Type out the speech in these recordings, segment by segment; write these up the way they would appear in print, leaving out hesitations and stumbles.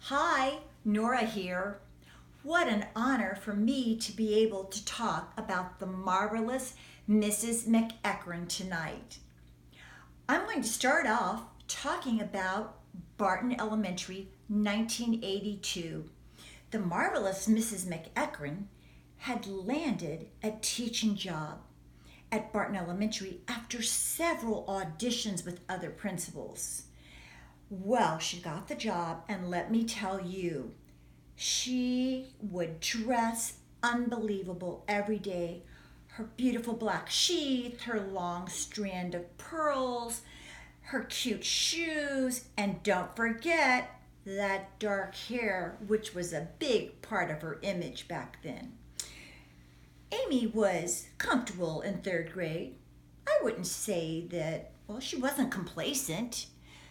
Hi, Nora here. What an honor for me to be able to talk about the marvelous Mrs. McEachran tonight. I'm going to start off talking about Barton Elementary 1982. The marvelous Mrs. McEachran had landed a teaching job at Barton Elementary after several auditions with other principals. Well, she got the job, and let me tell you, she would dress unbelievable every day. Her beautiful black sheath, her long strand of pearls, her cute shoes, and don't forget that dark hair, which was a big part of her image back then. Amy was comfortable in third grade. I wouldn't say that, well, she wasn't complacent.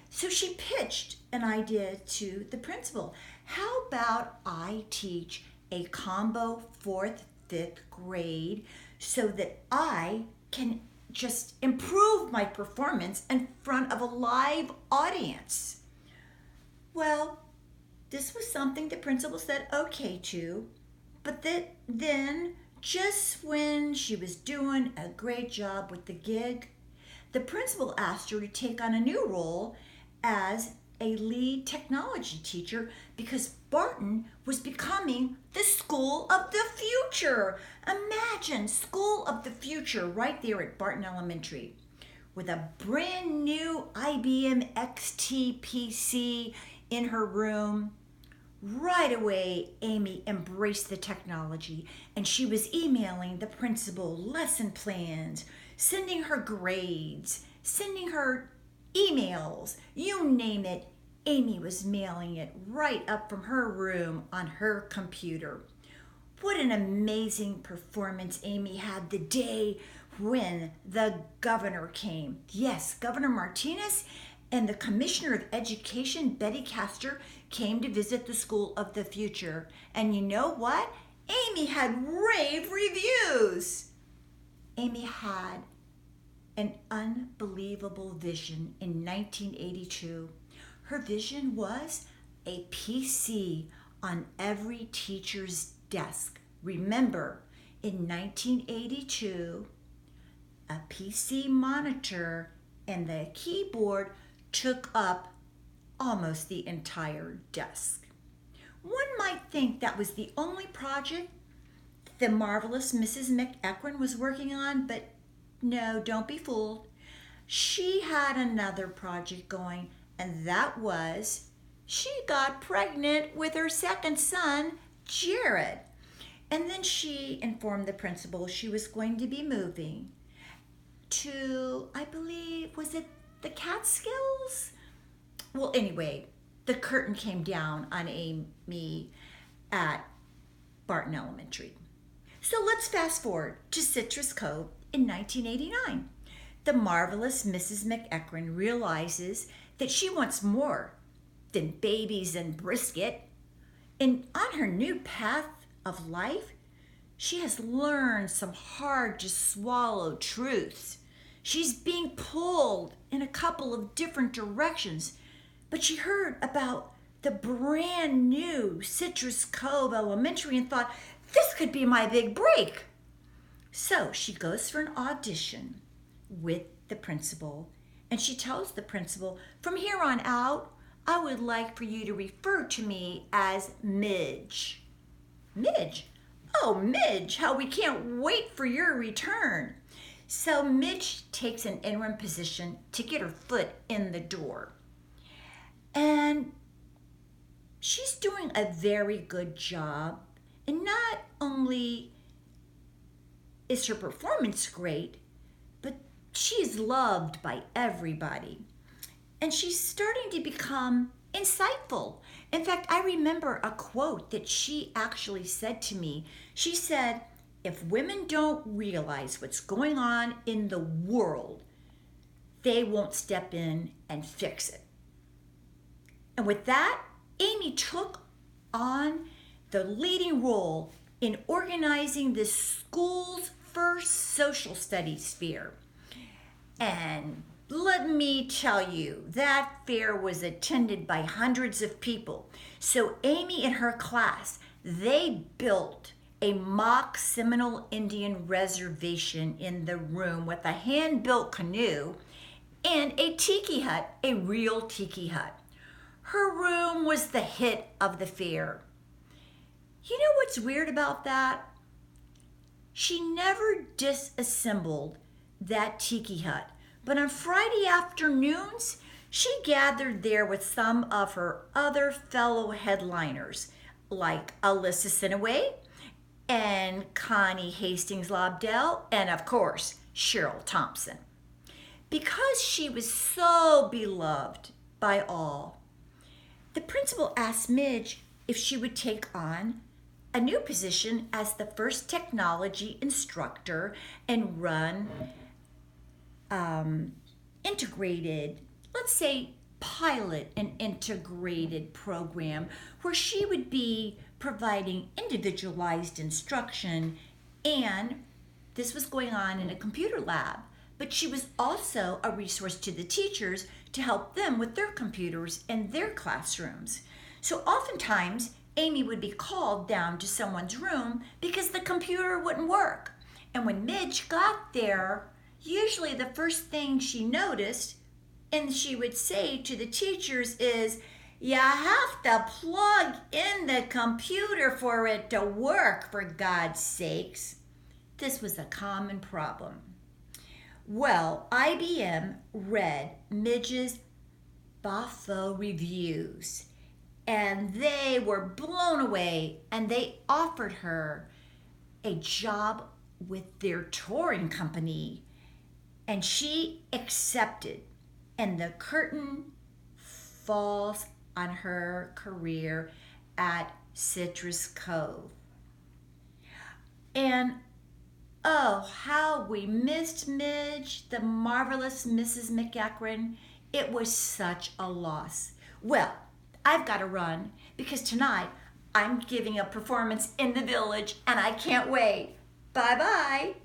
So she pitched an idea to the principal. How about I teach a combo fourth, fifth grade so that I can just improve my performance in front of a live audience? Well, this was something the principal said okay to, but then just when she was doing a great job with the gig, the principal asked her to take on a new role as a lead technology teacher because Barton was becoming the school of the future. Imagine school of the future right there at Barton Elementary with a brand new IBM XT PC in her room. Right away, Amy embraced the technology and she was emailing the principal lesson plans, sending her grades, sending her emails, you name it. Amy was mailing it right up from her room on her computer. What an amazing performance Amy had the day when the governor came. Yes, Governor Martinez and the Commissioner of Education, Betty Castor, came to visit the School of the Future. And you know what? Amy had rave reviews. Amy had an unbelievable vision in 1982. Her vision was a PC on every teacher's desk. Remember, in 1982, a PC monitor and the keyboard took up almost the entire desk. One might think that was the only project the marvelous Mrs. McEachran was working on, but no, don't be fooled. She had another project going, and that was she got pregnant with her second son, Jared. And then she informed the principal she was going to be moving to, I believe, was it the Catskills? Well, anyway, the curtain came down on Amy at Barton Elementary. So let's fast forward to Citrus Cove in 1989. The marvelous Mrs. McEachran realizes that she wants more than babies and brisket. And on her new path of life, she has learned some hard to swallow truths. She's being pulled in a couple of different directions, but she heard about the brand new Citrus Cove Elementary and thought, this could be my big break. So she goes for an audition with the principal, and she tells the principal, from here on out, I would like for you to refer to me as Midge. Midge? Oh, Midge, how we can't wait for your return. So Midge takes an interim position to get her foot in the door. And she's doing a very good job. And not only is her performance great, but she's loved by everybody. And she's starting to become insightful. In fact, I remember a quote that she actually said to me. She said, if women don't realize what's going on in the world, they won't step in and fix it. And with that, Amy took on the leading role in organizing the school's first social studies fair. And Let me tell you, that fair was attended by hundreds of people. So Amy and her class, they built a mock Seminole Indian reservation in the room with a hand-built canoe and a tiki hut, a real tiki hut. Her room was the hit of the fair. You know what's weird about that? She never disassembled that tiki hut, but on Friday afternoons, she gathered there with some of her other fellow headliners, like Alyssa Sinaway and Connie Hastings Lobdell, and of course, Cheryl Thompson. Because she was so beloved by all, the principal asked Midge if she would take on a new position as the first technology instructor and run integrated, let's say pilot an integrated program where she would be providing individualized instruction, and this was going on in a computer lab. But she was also a resource to the teachers to help them with their computers and their classrooms. So oftentimes, Amy would be called down to someone's room because the computer wouldn't work. And when Midge got there, usually the first thing she noticed, and she would say to the teachers, is, "You have to plug in the computer for it to work, for God's sakes." This was a common problem. Well, IBM read Midge's Bafo reviews, and they were blown away, and they offered her a job with their touring company, and she accepted, and the curtain falls on her career at Citrus Cove. And oh, how we missed Midge, the marvelous Mrs. McEachran. It was such a loss. Well, I've got to run because tonight I'm giving a performance in the village and I can't wait. Bye-bye.